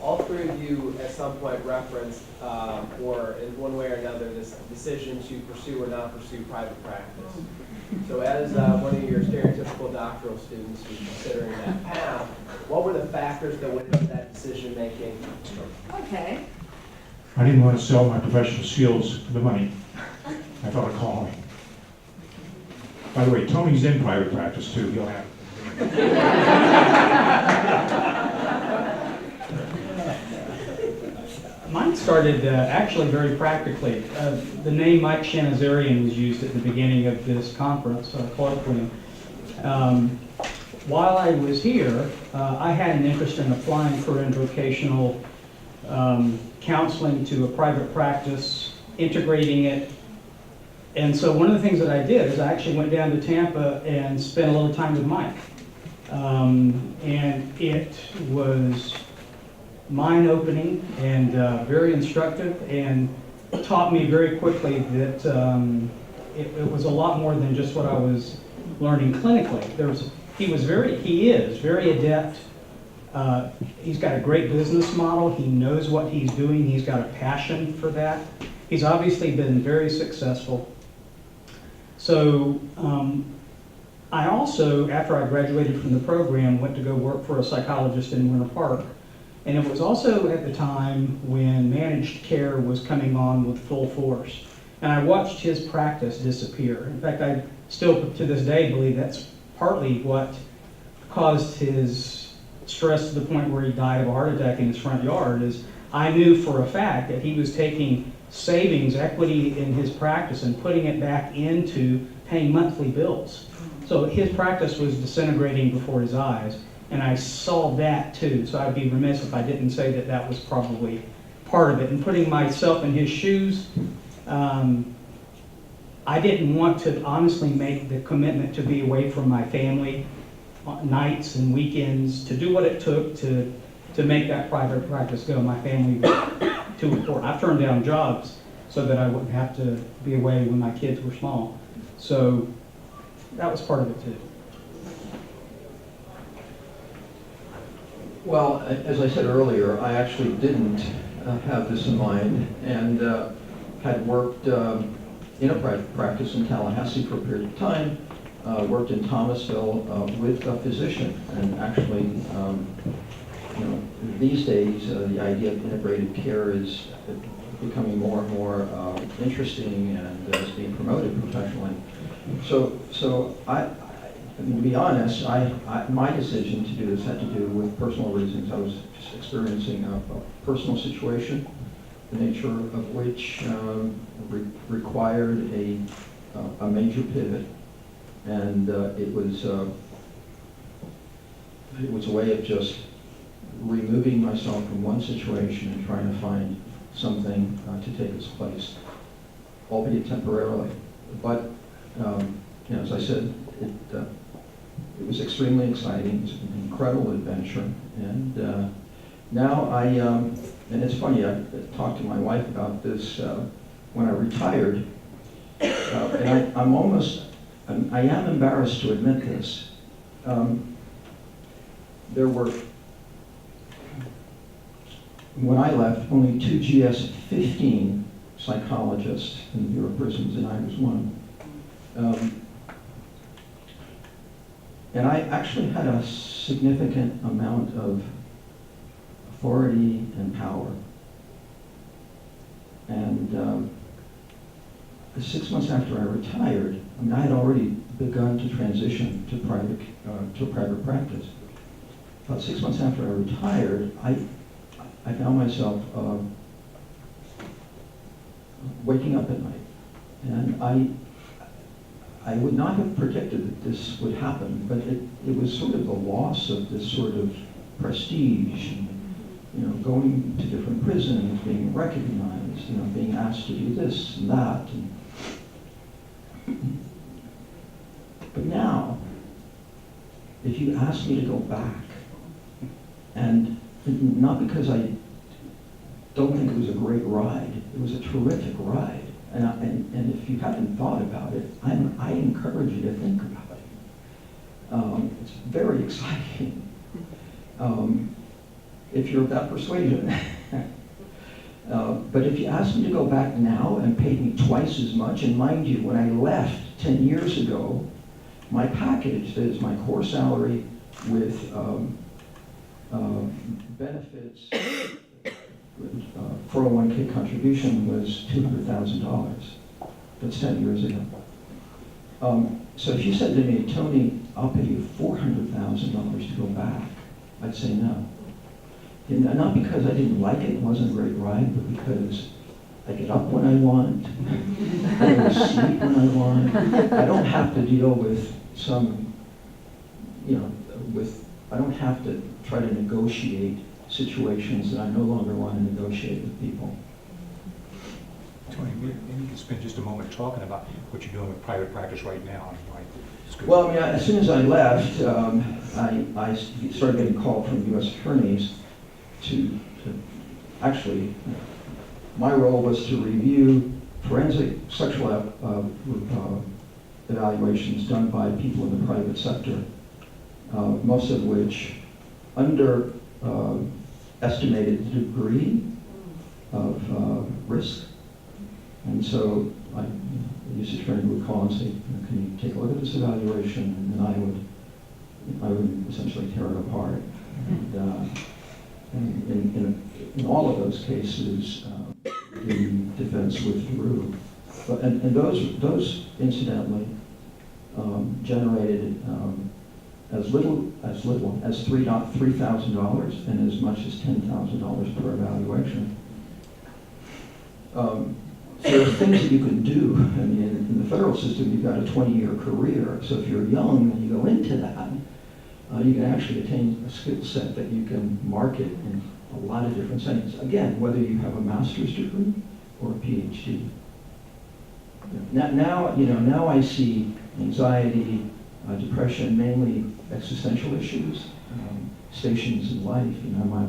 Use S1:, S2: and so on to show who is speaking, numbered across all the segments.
S1: all three of you at some point referenced, or in one way or another, this decision to pursue or not pursue private practice. So as one of your stereotypical doctoral students who's considering that path, what were the factors that went into that decision making?
S2: Okay.
S3: I didn't want to sell my professional skills for the money. I felt a calling. By the way, Tony's in private practice too. He'll have
S4: Mine started actually very practically. The name Mike Shanazarian was used at the beginning of this conference, colloquium. While I was here, I had an interest in applying for vocational counseling to a private practice, integrating it. And so one of the things that I did is I actually went down to Tampa and spent a little time with Mike. And it was mind-opening and very instructive, and taught me very quickly that it was a lot more than just what I was learning clinically. He is very adept. He's got a great business model. He knows what he's doing. He's got a passion for that. He's obviously been very successful. So I also, after I graduated from the program, went to go work for a psychologist in Winter Park. And it was also at the time when managed care was coming on with full force. And I watched his practice disappear. In fact, I still to this day believe that's partly what caused his stress to the point where he died of a heart attack in his front yard. Is I knew for a fact that he was taking savings, equity in his practice and putting it back into paying monthly bills. So his practice was disintegrating before his eyes. And I saw that too, so I'd be remiss if I didn't say that that was probably part of it. And putting myself in his shoes, I didn't want to honestly make the commitment to be away from my family nights and weekends, to do what it took to make that private practice go. My family was too important. I've turned down jobs so that I wouldn't have to be away when my kids were small. So that was part of it too.
S5: Well, as I said earlier, I actually didn't have this in mind, and had worked in a private practice in Tallahassee for a period of time, worked in Thomasville with a physician, and actually, these days the idea of integrated care is becoming more and more interesting and is being promoted professionally. So to be honest, my decision to do this had to do with personal reasons. I was just experiencing a personal situation, the nature of which required a major pivot, and it was a way of just removing myself from one situation and trying to find something to take its place, albeit temporarily. But as I said, it was extremely exciting. It was an incredible adventure, and now and it's funny, I talked to my wife about this when I retired, and I am embarrassed to admit this. There were, when I left, only 2 GS-15 psychologists in the Bureau of Prisons, and I was one. And I actually had a significant amount of authority and power. And 6 months after I retired, I had already begun to transition to private practice. About 6 months after I retired, I found myself waking up at night, and I would not have predicted that this would happen, but it was sort of the loss of this sort of prestige, and, going to different prisons, being recognized, being asked to do this and that. But now, if you ask me to go back, and not because I don't think it was a great ride, it was a terrific ride. And if you haven't thought about it, I encourage you to think about it. It's very exciting. if you're of that persuasion. But if you asked me to go back now and paid me twice as much, and mind you, when I left 10 years ago, my package, that is my core salary with benefits, 401k contribution was $200,000. That's 10 years ago. So if you said to me, Tony, I'll pay you $400,000 to go back, I'd say no. And not because I didn't like it wasn't a great ride, but because I get up when I want, I go to sleep when I want. I don't have to deal with some, I don't have to try to negotiate situations that I no longer want to negotiate with people.
S3: Tony, maybe you can spend just a moment talking about what you're doing with private practice right now.
S5: Well, I mean, as soon as I left, I started getting called from U.S. attorneys to actually, my role was to review forensic sexual evaluations done by people in the private sector, most of which underestimated the degree of risk. And so the U.S. attorney would call and say, can you take a look at this evaluation? And then I would essentially tear it apart. And in all of those cases, the defense withdrew. And those incidentally generated as little as $3,000 and as much as $10,000 per evaluation. So there are things that you can do. I mean, in the federal system, you've got a 20-year career. So if you're young and you go into that, you can actually attain a skill set that you can market in a lot of different settings. Again, whether you have a master's degree or a PhD. Now I see anxiety, depression, mainly existential issues, stations in life. Am I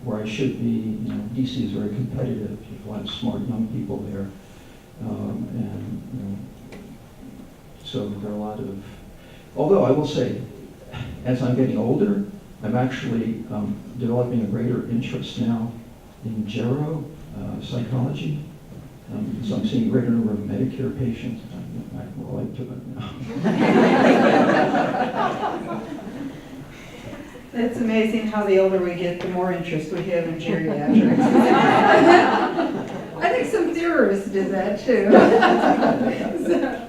S5: where I should be? DC is very competitive. You have a lot of smart young people there, so there are a lot of. Although I will say, as I'm getting older, I'm actually developing a greater interest now in gero psychology. So I'm seeing a greater number of Medicare patients. I relate to it now.
S2: It's amazing how the older we get, the more interest we have in geriatrics. I think some theorists did that too. So,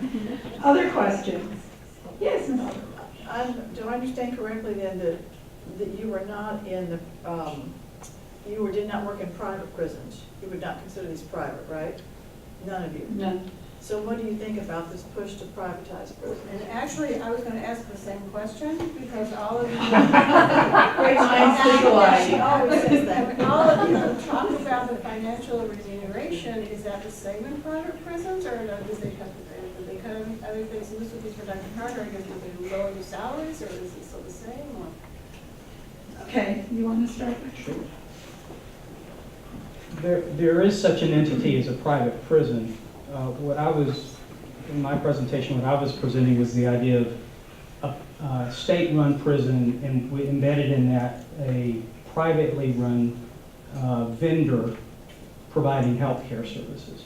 S2: other questions? Yes.
S6: Do I understand correctly then that you were not in the, did not work in private prisons? You would not consider these private, right? None of you?
S2: No.
S6: So what do you think about this push to privatize prisons?
S7: And actually, I was going to ask the same question because all of you.
S2: Great minds think alike.
S7: She always says that. All of you talk about the financial remuneration. Is that the same in private prisons, or does they cut other things? And this would be for Dr. Carter. I guess, do they lower the salaries, or is it still the same? Or?
S2: Okay, you want to start?
S5: Sure.
S4: There is such an entity as a private prison. In my presentation, what I was presenting was the idea of a state-run prison, and we embedded in that a privately run vendor providing health care services.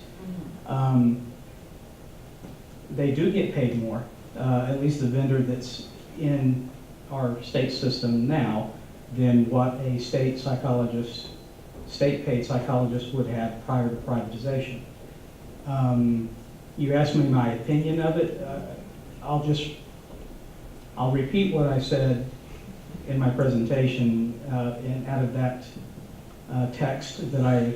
S4: They do get paid more, at least the vendor that's in our state system now, than what a state-paid psychologist would have prior to privatization. You asked me my opinion of it. I'll repeat what I said in my presentation, and out of that text that I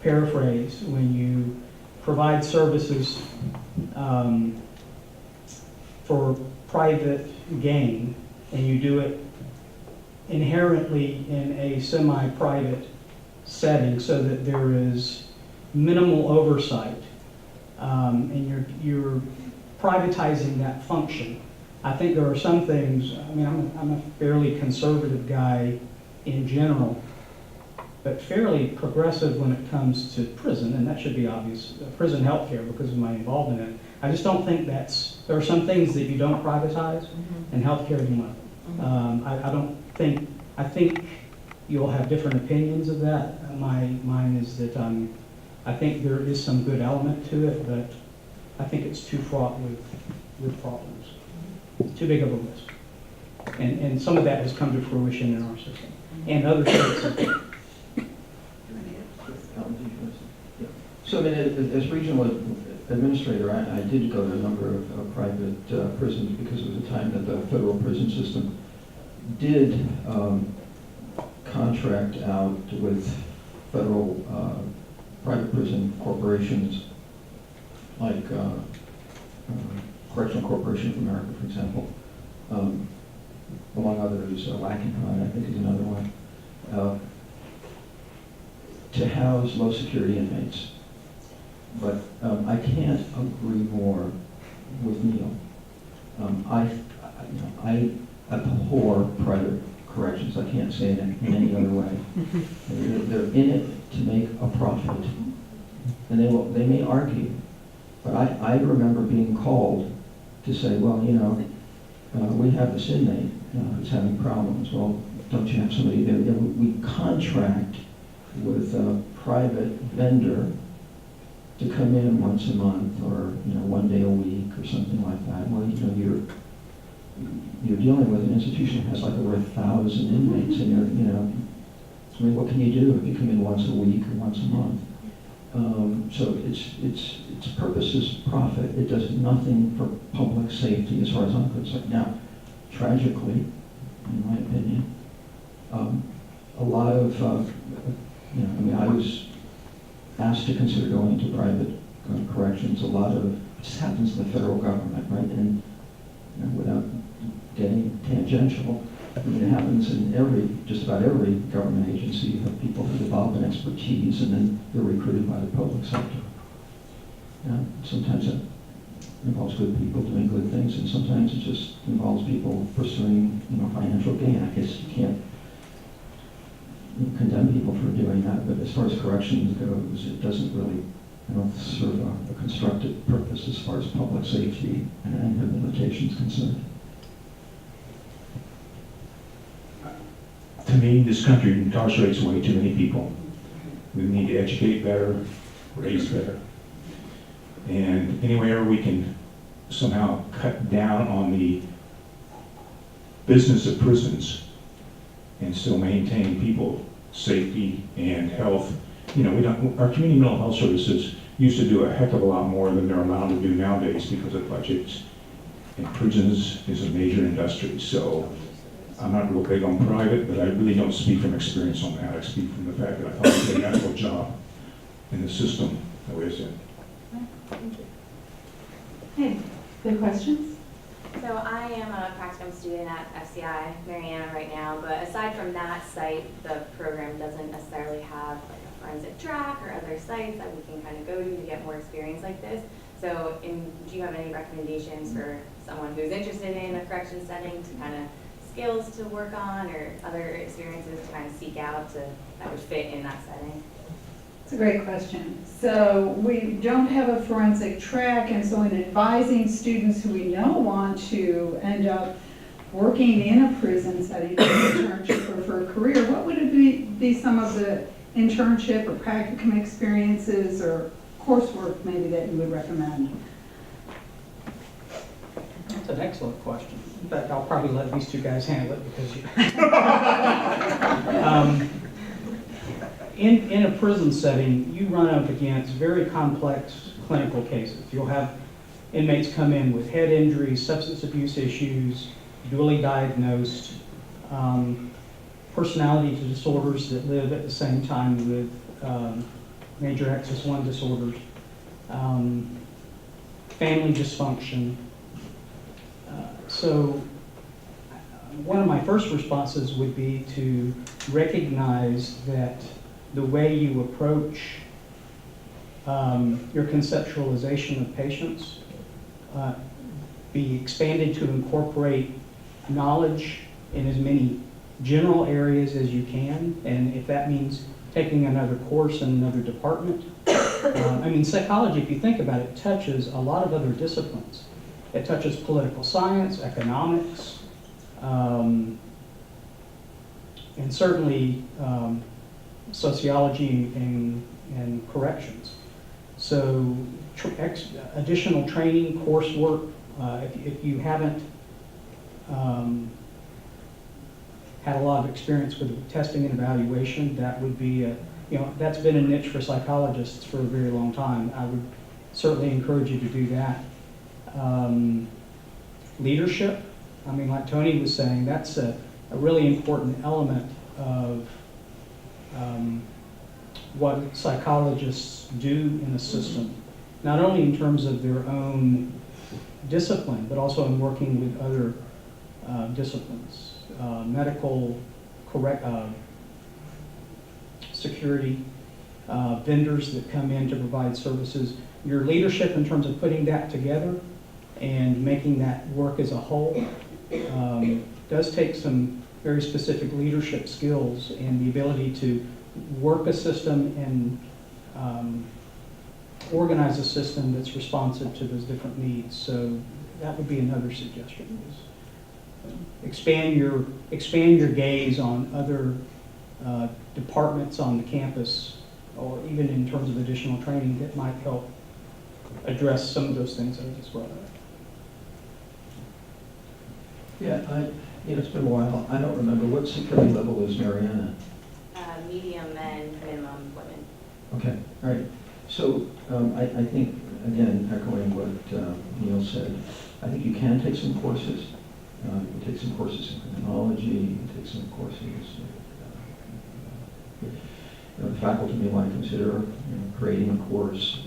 S4: paraphrased. When you provide services for private gain, and you do it inherently in a semi-private setting so that there is minimal oversight, and you're privatizing that function. I think there are some things, I mean, I'm a fairly conservative guy in general, but fairly progressive when it comes to prison, and that should be obvious, prison health care because of my involvement in it. I just don't think there are some things that you don't privatize, and health care is one. I don't think I think you'll have different opinions of that. Mine is that I think there is some good element to it, but I think it's too fraught with problems. Too big of a list. And some of that has come to fruition in our system and other states as well.
S5: So, I mean, as regional administrator, I did go to a number of private prisons because it was a time that the federal prison system did contract out with federal private prison corporations like Correctional Corporation of America, for example, among others, Wackenhut, I think is another one, to house low security inmates. But I can't agree more with Neil. I abhor private corrections. I can't say it in any other way. They're in it to make a profit, and they may argue. But I remember being called to say, well, we have this inmate who's having problems. Well, don't you have somebody there? Yeah, we contract with a private vendor to come in once a month or one day a week or something like that. Well, you're dealing with an institution that has like over 1,000 inmates, and I mean, what can you do if you come in once a week or once a month? So its purpose is profit. It does nothing for public safety as far as I'm concerned. Now, tragically, in my opinion, a lot of I was asked to consider going into private corrections. A lot of it just happens in the federal government, right? And without getting tangential, I mean, it happens in just about every government agency. You have people who develop an expertise, and then they're recruited by the public sector. Sometimes it involves good people doing good things, and sometimes it just involves people pursuing, financial gain. I guess you can't condemn people for doing that, but as far as corrections goes, it doesn't really serve a constructive purpose as far as public safety and rehabilitation is concerned.
S3: To me, this country incarcerates way too many people. We need to educate better, raise better. And anywhere we can somehow cut down on the business of prisons and still maintain people's safety and health. Our community mental health services used to do a heck of a lot more than they're allowed to do nowadays because of budgets. And prisons is a major industry, so I'm not real big on private, but I really don't speak from experience on that. I speak from the fact that I thought it was a natural job in the system that we're in.
S2: Hey, good questions?
S8: So I am a practicum student at FCI Mariana right now, but aside from that site, the program doesn't necessarily have like a forensic track or other sites that we can kind of go to get more experience like this. So do you have any recommendations for someone who's interested in a correction setting to kind of skills to work on or other experiences to kind of seek out that would fit in that setting?
S2: It's a great question. So we don't have a forensic track, and so in advising students who we know want to end up working in a prison setting, internship or for a career, what would it be some of the internship or practicum experiences or coursework maybe that you would recommend?
S4: That's an excellent question. In fact, I'll probably let these two guys handle it because in a prison setting, you run up against very complex clinical cases. You'll have inmates come in with head injuries, substance abuse issues, dually diagnosed, personality disorders that live at the same time with major Axis 1 disorders, family dysfunction. So one of my first responses would be to recognize that the way you approach your conceptualization of patients be expanded to incorporate knowledge in as many general areas as you can, and if that means taking another course in another department. Psychology, if you think about it, touches a lot of other disciplines. It touches political science, economics, and certainly sociology and corrections. So additional training, coursework, if you haven't had a lot of experience with testing and evaluation, that would be that's been a niche for psychologists for a very long time. I would certainly encourage you to do that. Leadership, I mean, like Tony was saying, that's a really important element of what psychologists do in a system, not only in terms of their own discipline, but also in working with other disciplines, medical, security, vendors that come in to provide services. Your leadership in terms of putting that together and making that work as a whole does take some very specific leadership skills and the ability to work a system and organize a system that's responsive to those different needs. So that would be another suggestion, is expand your gaze on other departments on the campus, or even in terms of additional training that might help address some of those things that I just brought up.
S5: Yeah, it's been a while. I don't remember. What security level is Mariana?
S8: Medium and minimum employment.
S5: Okay, all right. So I think, again, echoing what Neil said, I think you can take some courses. You can take some courses in criminology, you can take some courses. The faculty may want to consider creating a course.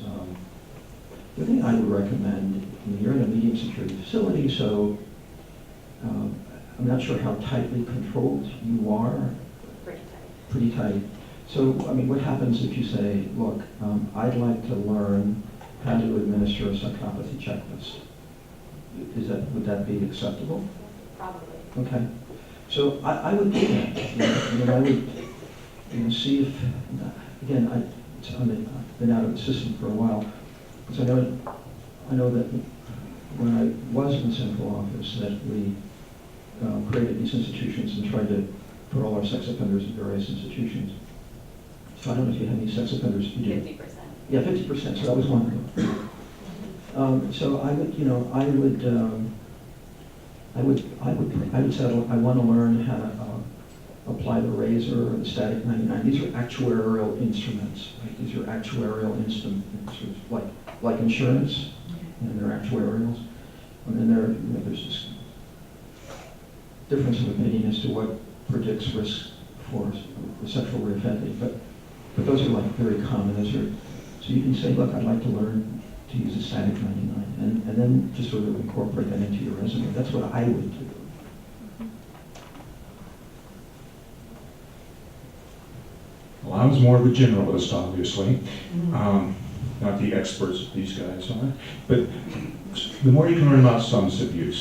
S5: The thing I would recommend, you're in a medium security facility, so I'm not sure how tightly controlled you are.
S8: Pretty tight.
S5: Pretty tight. So, I mean, what happens if you say, look, I'd like to learn how to administer a psychopathy checklist? Would that be acceptable?
S8: Probably.
S5: Okay. So I would do that. I would see if, again, I've been out of the system for a while, because I know that when I was in the central office that we created these institutions and tried to put all our sex offenders in various institutions. So I don't know if you have any sex offenders. You do.
S8: 50%.
S5: Yeah, 50%. So that was one thing. So I would say I want to learn how to apply the razor or the static 99. These are actuarial instruments. Right? These are actuarial instruments, like insurance, and they're actuarials. And then there's this difference of opinion as to what predicts risk for sexual reoffending. But those are like very common. So you can say, look, I'd like to learn to use a static 99, and then just sort of incorporate that into your resume. That's what I would do.
S3: Well, I was more of a generalist, obviously. Not the experts that these guys are. But the more you can learn about substance abuse,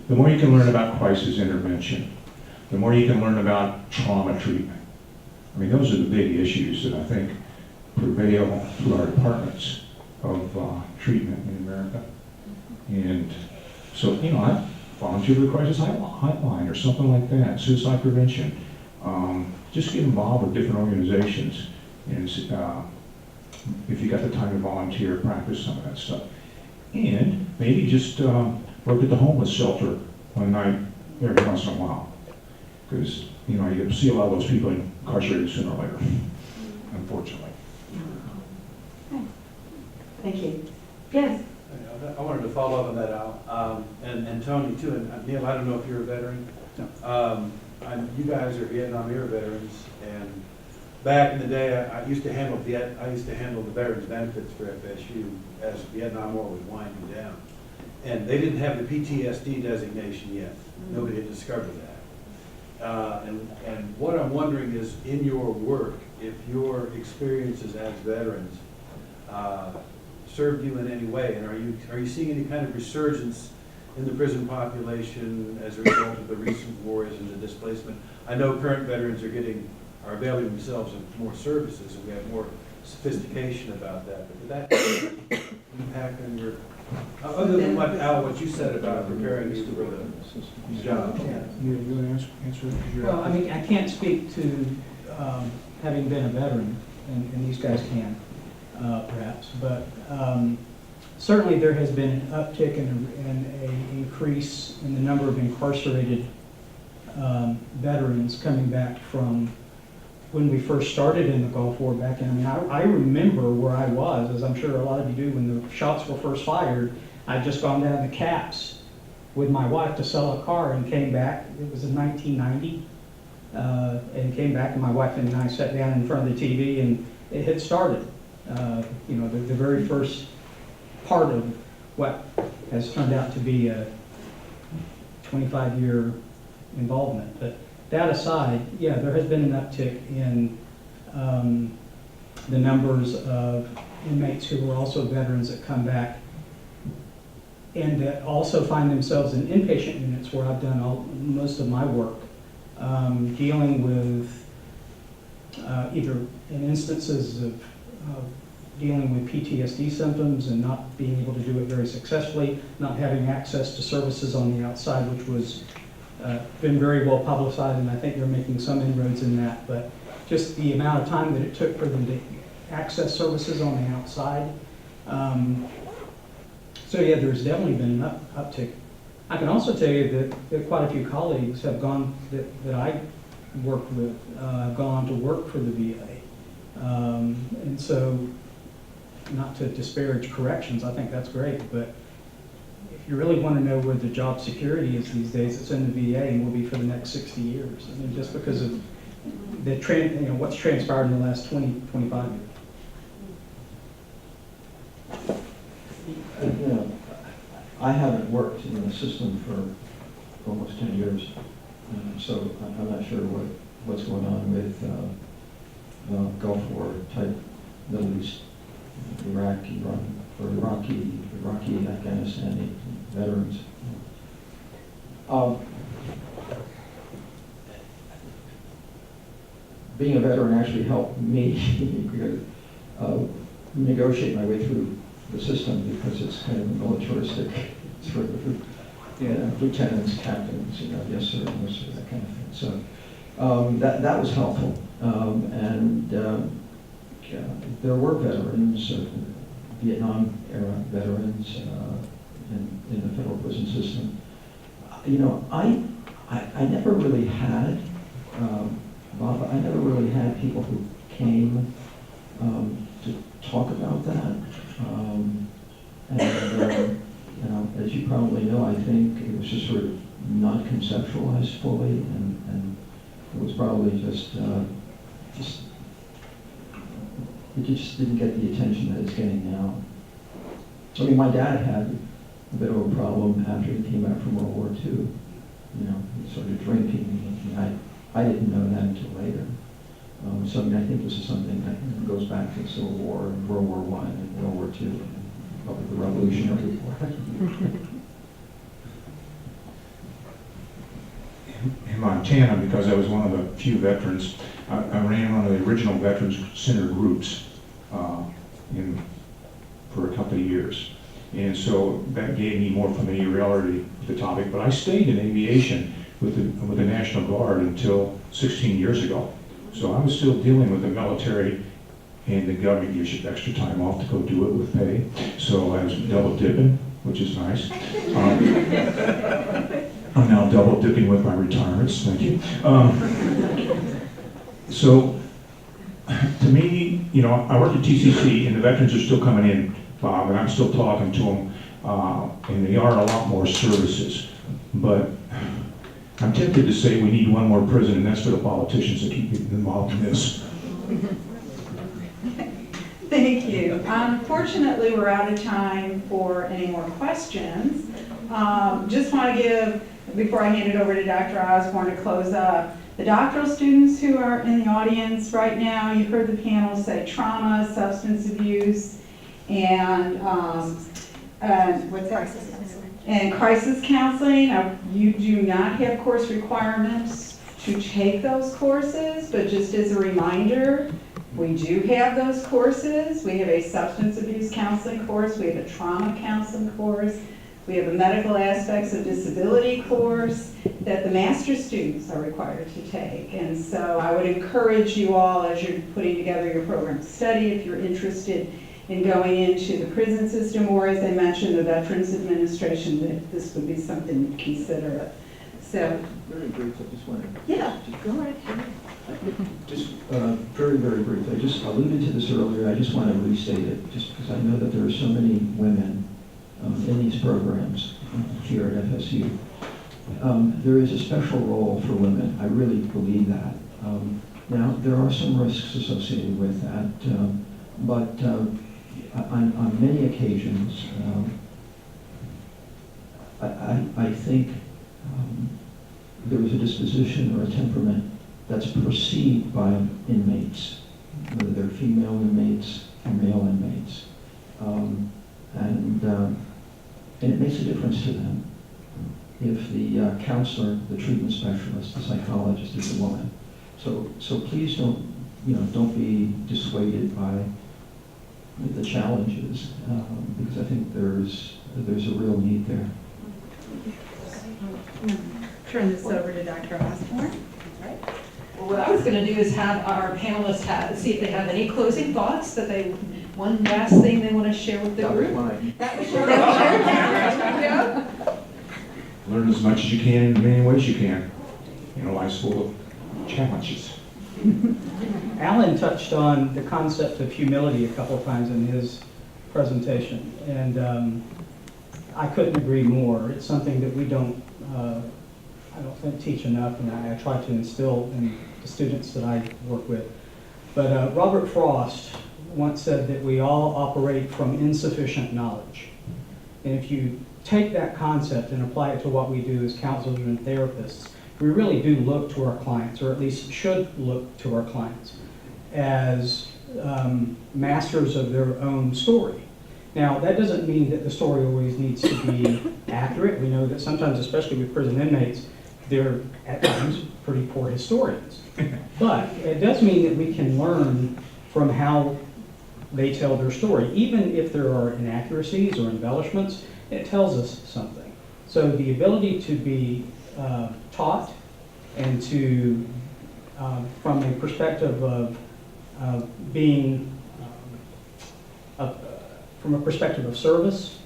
S3: the more you can learn about crisis intervention, the more you can learn about trauma treatment. I mean, those are the big issues that I think prevail through our departments of treatment in America. And so, I volunteer with the crisis hotline or something like that, suicide prevention. Just get involved with different organizations, and if you got the time to volunteer, practice some of that stuff. And maybe just work at the homeless shelter one night every once in a while. Because, you see a lot of those people incarcerated sooner or later, unfortunately.
S2: Thank you. Yes?
S9: I wanted to follow up on that, Al, and Tony too, and Neil, I don't know if you're a veteran.
S4: No.
S9: You guys are Vietnam era veterans, and back in the day, I used to handle the veterans benefits for FSU as Vietnam War was winding down, and they didn't have the PTSD designation yet. Nobody had discovered that. And what I'm wondering is, in your work, if your experiences as veterans served you in any way, and are you seeing any kind of resurgence in the prison population as a result of the recent wars and the displacement? I know current veterans are availing themselves of more services, and we have more sophistication about that. But did that impact on your Other than what, Al, what you said about preparing you for the job.
S3: You want to answer it? 'Cause you're-
S4: Well, I mean, I can't speak to having been a veteran, and these guys can, perhaps, but certainly there has been an uptick and an increase in the number of incarcerated veterans coming back from when we first started in the Gulf War back in. I mean, I remember where I was, as I'm sure a lot of you do, when the shots were first fired. I'd just gone down to Caps with my wife to sell a car and came back. It was in 1990. And came back, and my wife and I sat down in front of the TV, and it had started. You know, the very first part of what has turned out to be a 25-year involvement. But that aside, yeah, there has been an uptick in the numbers of inmates who are also veterans that come back and that also find themselves in inpatient units where I've done most of my work, dealing with either in instances of dealing with PTSD symptoms and not being able to do it very successfully, not having access to services on the outside, which was been very well publicized, and I think they're making some inroads in that, but just the amount of time that it took for them to access services on the outside. So yeah, there's definitely been an uptick. I can also tell you that quite a few colleagues have gone, that I worked with, have gone on to work for the VA. And so, not to disparage corrections, I think that's great, but if you really want to know where the job security is these days, it's in the VA and will be for the next 60 years. I mean, just because of the what's transpired in the last 20, 25 years.
S5: You know, I haven't worked in the system for almost 10 years, so I'm not sure what's going on with Gulf War type Middle East, Iraqi, Afghanistan veterans. Being a veteran actually helped me negotiate my way through the system because it's kind of militaristic, sort of, lieutenants, captains, yes sir, no sir, that kind of thing. So that was helpful, and there were veterans, Vietnam era veterans in the federal prison system. I never really had, Bob, I never really had people who came to talk about that. As you probably know, I think it was just sort of not conceptualized fully, and it was probably just it just didn't get the attention that it's getting now. I mean, my dad had a bit of a problem after he came back from World War II. He started drinking, and I didn't know that until later. So I think this is something that goes back to the Civil War and World War I and World War II and probably the Revolutionary War.
S3: In Montana, because I was one of the few veterans, I ran one of the original Veterans Center groups for a couple of years. And so that gave me more familiarity with the topic. But I stayed in aviation with the National Guard until 16 years ago. So I was still dealing with the military, and the government gives you extra time off to go do it with pay. So I was double dipping, which is nice. I'm now double dipping with my retirements, thank you. So to me, I work at TCC, and the veterans are still coming in, Bob, and I'm still talking to them, and they are a lot more services. But I'm tempted to say we need one more prison, and that's for the politicians to keep getting involved in this.
S2: Thank you. Unfortunately, we're out of time for any more questions. Just want to give, before I hand it over to Dr. Osborne to close up, the doctoral students who are in the audience right now, you've heard the panel say trauma, substance abuse, and what's that? And crisis counseling. Now, you do not have course requirements to take those courses, but just as a reminder, We do have those courses. We have a substance abuse counseling course. We have a trauma counseling course. We have a medical aspects of disability course that the master's students are required to take. And so I would encourage you all, as you're putting together your program to study, if you're interested in going into the prison system, or as I mentioned, the Veterans Administration, that this would be something to consider. So,
S5: Very brief, I just wanted,
S2: yeah, go right ahead.
S5: just very, very brief. I just alluded to this earlier. I just want to restate it, just because I know that there are so many women in these programs here at FSU. There is a special role for women. I really believe that. Now, there are some risks associated with that, but on many occasions, I think there is a disposition or a temperament that's perceived by inmates, whether they're female inmates or male inmates. And it makes a difference to them if the counselor, the treatment specialist, the psychologist is a woman. So please don't be dissuaded by the challenges, because I think there's a real need there.
S10: Turn this over to Dr. Osborne. Well, what I was going to do is have our panelists see if they have any closing thoughts one last thing they want to share with the group. That was your
S3: Learn as much as you can in as many ways you can. Life's full of challenges.
S4: Alan touched on the concept of humility a couple of times in his presentation, and I couldn't agree more. It's something that we don't, I don't think, teach enough, and I try to instill in the students that I work with. But Robert Frost once said that we all operate from insufficient knowledge. And if you take that concept and apply it to what we do as counselors and therapists, we really do look to our clients, or at least should look to our clients, as masters of their own story. Now, that doesn't mean that the story always needs to be accurate. We know that sometimes, especially with prison inmates, they're at times pretty poor historians. But it does mean that we can learn from how they tell their story. Even if there are inaccuracies or embellishments, it tells us something. So the ability to be taught and to, from a perspective of being, from a perspective of service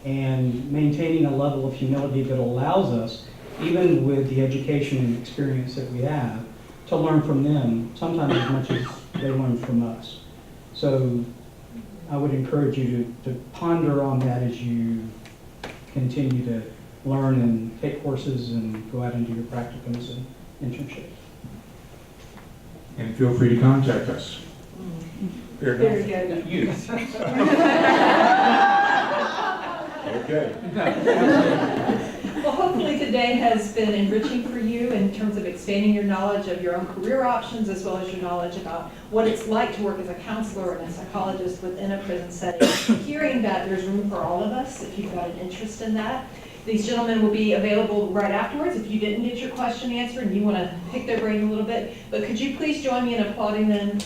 S4: and maintaining a level of humility that allows us, even with the education and experience that we have, to learn from them sometimes as much as they learn from us. So I would encourage you to ponder on that as you continue to learn and take courses and go out and do your practicums and internships.
S3: And feel free to contact us. Fair
S10: Very
S3: enough.
S10: good.
S3: You. Okay.
S10: Well, hopefully today has been enriching for you in terms of expanding your knowledge of your own career options, as well as your knowledge about what it's like to work as a counselor and a psychologist within a prison setting. Hearing that there's room for all of us, if you've got an interest in that. These gentlemen will be available right afterwards if you didn't get your question answered and you want to pick their brain a little bit. But could you please join me in applauding them?